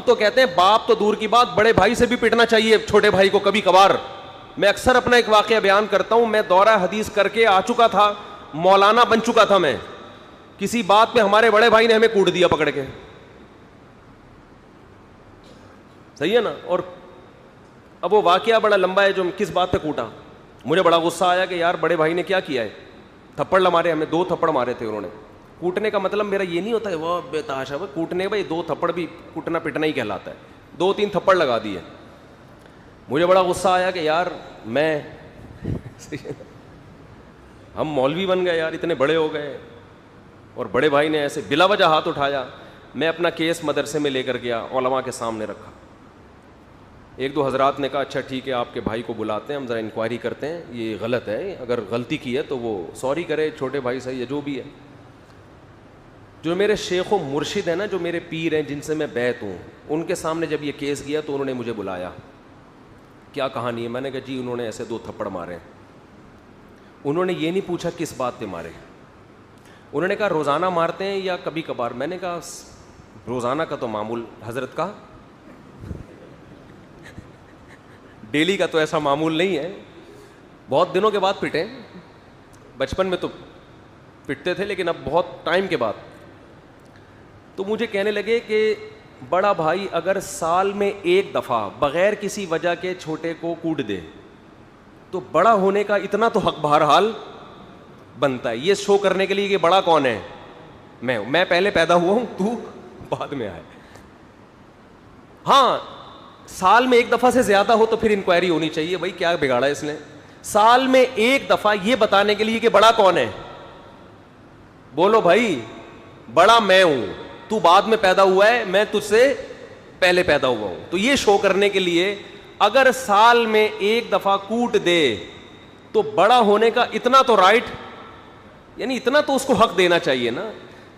تو کہتے ہیں باپ تو دور کی بات, بڑے بھائی سے بھی پٹنا چاہیے چھوٹے بھائی کو کبھی کبھار. میں اکثر اپنا ایک واقعہ بیان کرتا ہوں, میں دورہ حدیث کر کے آ چکا تھا, مولانا بن چکا تھا میں, کسی بات پہ ہمارے بڑے بھائی نے ہمیں کوٹ دیا پکڑ کے, صحیح ہے نا. اور اب وہ واقعہ بڑا لمبا ہے, جو کس بات پہ کوٹا. مجھے بڑا غصہ آیا کہ یار بڑے بھائی نے کیا کیا ہے, تھپڑ مارے ہمیں, 2 تھپڑ مارے تھے انہوں نے. کوٹنے کا مطلب میرا یہ نہیں ہوتا ہے وہ بے تحاشا, کوٹنے بھائی 2 تھپڑ بھی کوٹنا پٹنا ہی کہلاتا ہے, 2-3 تھپڑ لگا دیے. مجھے بڑا غصہ آیا کہ یار میں ہم مولوی بن گئے یار, اتنے بڑے ہو گئے, اور بڑے بھائی نے ایسے بلا وجہ ہاتھ اٹھایا. میں اپنا کیس مدرسے میں لے کر گیا, علماء کے سامنے رکھا. 1-2 حضرات نے کہا اچھا ٹھیک ہے آپ کے بھائی کو بلاتے ہیں, ہم ذرا انکوائری کرتے ہیں, یہ غلط ہے, اگر غلطی کی ہے تو وہ سوری کرے, چھوٹے بھائی صحیح ہے جو بھی ہے. جو میرے شیخ و مرشد ہیں نا, جو میرے پیر ہیں جن سے میں بیعت ہوں, ان کے سامنے جب یہ کیس گیا تو انہوں نے مجھے بلایا. کیا کہانی ہے؟ میں نے کہا جی انہوں نے ایسے 2 تھپڑ مارے. انہوں نے یہ نہیں پوچھا کس بات پہ مارے, انہوں نے کہا روزانہ مارتے ہیں یا کبھی کبھار. میں نے کہا روزانہ کا تو معمول حضرت کا, ڈیلی کا تو ایسا معمول نہیں ہے, بہت دنوں کے بعد پٹے, بچپن میں تو پٹتے تھے لیکن اب بہت ٹائم کے بعد. تو مجھے کہنے لگے کہ بڑا بھائی اگر سال میں 1 دفعہ بغیر کسی وجہ کے چھوٹے کو کوٹ دے تو بڑا ہونے کا اتنا تو حق بہرحال بنتا ہے, یہ شو کرنے کے لیے کہ بڑا کون ہے, میں پہلے پیدا ہوا ہوں, تو بعد میں آئے. ہاں سال میں 1 دفعہ سے زیادہ ہو تو پھر انکوائری ہونی چاہیے, بھائی کیا بگاڑا اس نے. سال میں 1 دفعہ یہ بتانے کے لیے کہ بڑا کون ہے, بولو بھائی بڑا میں ہوں, تو بعد میں پیدا ہوا ہے, میں تجھ سے پہلے پیدا ہوا ہوں. تو یہ شو کرنے کے لیے اگر سال میں 1 دفعہ کوٹ دے تو بڑا ہونے کا اتنا تو رائٹ, یعنی اتنا تو اس کو حق دینا چاہیے نا.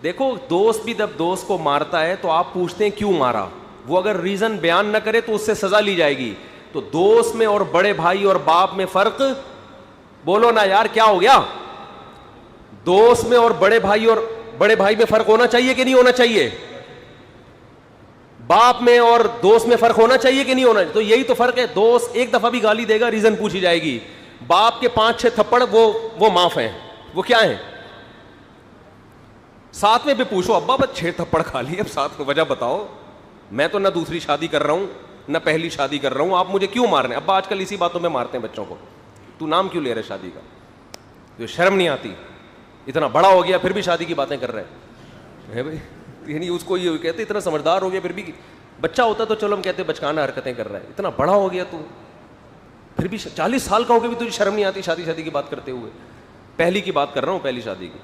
دیکھو دوست بھی جب دوست کو مارتا ہے تو آپ پوچھتے ہیں کیوں مارا, وہ اگر ریزن بیان نہ کرے تو اس سے سزا لی جائے گی. تو دوست میں اور بڑے بھائی اور باپ میں فرق, بولو نا یار کیا ہو گیا, دوست میں اور بڑے بھائی میں فرق ہونا چاہیے کہ نہیں ہونا چاہیے, باپ میں اور دوست میں فرق ہونا چاہیے کہ نہیں ہونا چاہیے. تو یہی تو فرق ہے, دوست 1 دفعہ بھی گالی دے گا ریزن پوچھی جائے گی, باپ کے 5-6 تھپڑ وہ معاف ہیں, وہ کیا ہیں, 7ویں پہ پوچھو ابا بس 6 تھپڑ کھا لی, اب 7 میں وجہ بتاؤ, میں تو نہ دوسری شادی کر رہا ہوں نہ پہلی شادی کر رہا ہوں, آپ مجھے کیوں مار رہے ہیں. ابا آج کل اسی باتوں میں مارتے ہیں بچوں کو, تو نام کیوں لے رہے شادی کا, تو شرم نہیں آتی, اتنا بڑا ہو گیا پھر بھی شادی کی باتیں کر رہے ہیں بھائی. یعنی اس کو یہ کہتے اتنا سمجھدار ہو گیا پھر بھی, بچہ ہوتا تو چلو ہم کہتے بچکانہ حرکتیں کر رہا ہے, اتنا بڑا ہو گیا تو پھر بھی 40 سال کا ہو کے بھی تجھے شرم نہیں آتی شادی کی بات کرتے ہوئے. پہلی کی بات کر رہا ہوں, پہلی شادی کی.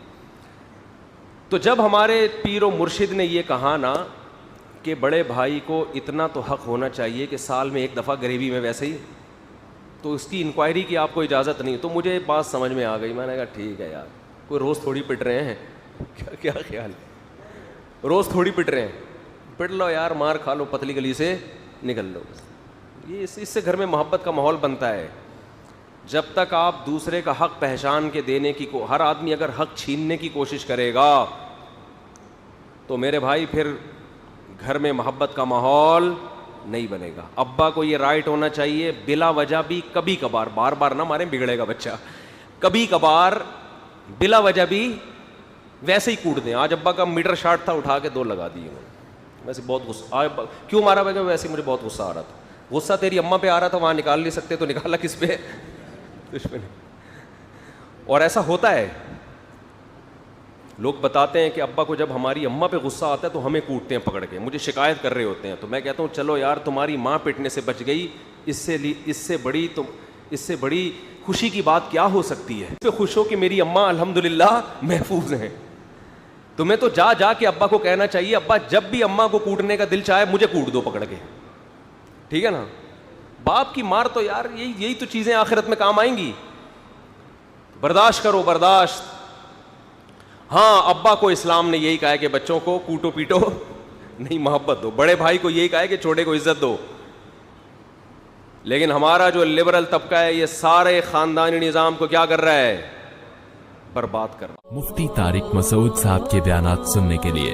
تو جب ہمارے پیر و مرشد نے یہ کہا نا کہ بڑے بھائی کو اتنا تو حق ہونا چاہیے کہ سال میں 1 دفعہ غریبی میں ویسے ہی, تو اس کی انکوائری کی آپ کو اجازت نہیں. تو مجھے بات سمجھ میں آ گئی, میں نے کہا ٹھیک ہے یار, کوئی روز تھوڑی پٹ رہے ہیں, کیا خیال ہے, روز تھوڑی پٹ رہے ہیں, پٹ لو یار, مار کھا لو, پتلی گلی سے نکل لو. یہ اس سے گھر میں محبت کا ماحول بنتا ہے. جب تک آپ دوسرے کا حق پہچان کے دینے کی ہر آدمی اگر حق چھیننے کی کوشش کرے گا تو میرے بھائی پھر گھر میں محبت کا ماحول نہیں بنے گا. ابا کو یہ رائٹ ہونا چاہیے بلا وجہ بھی کبھی کبھار, بار بار نہ ماریں بگڑے گا بچہ, کبھی کبھار بلا وجہ بھی ویسے ہی کوٹ دیں. آج ابا کا میٹر شارٹ تھا, اٹھا کے 2 لگا دیے انہوں نے, ویسے بہت غصہ, کیوں مارا بھائی, ویسے مجھے بہت غصہ آ رہا تھا. غصہ تیری اماں پہ آ رہا تھا, وہاں نکال نہیں سکتے تو نکالا کس پہ, اس پہ. اور ایسا ہوتا ہے, لوگ بتاتے ہیں کہ ابا کو جب ہماری اماں پہ غصہ آتا ہے تو ہمیں کوٹتے ہیں پکڑ کے, مجھے شکایت کر رہے ہوتے ہیں. تو میں کہتا ہوں چلو یار تمہاری ماں پیٹنے سے بچ گئی, اس سے بڑی خوشی کی بات کیا ہو سکتی ہے. اس پہ خوش ہو کہ میری اماں الحمدللہ محفوظ ہیں. تمہیں تو جا کے ابا کو کہنا چاہیے ابا جب بھی اماں کو کوٹنے کا دل چاہے مجھے کوٹ دو پکڑ کے, ٹھیک ہے نا. باپ کی مار تو یار یہی تو چیزیں آخرت میں کام آئیں گی. برداشت کرو, برداشت. ہاں ابا کو اسلام نے یہی کہا ہے کہ بچوں کو کوٹو پیٹو نہیں, محبت دو. بڑے بھائی کو یہی کہا ہے کہ چھوٹے کو عزت دو. لیکن ہمارا جو لبرل طبقہ ہے یہ سارے خاندانی نظام کو کیا کر رہا ہے, برباد کر رہا ہے. مفتی طارق مسعود صاحب کے بیانات سننے کے لیے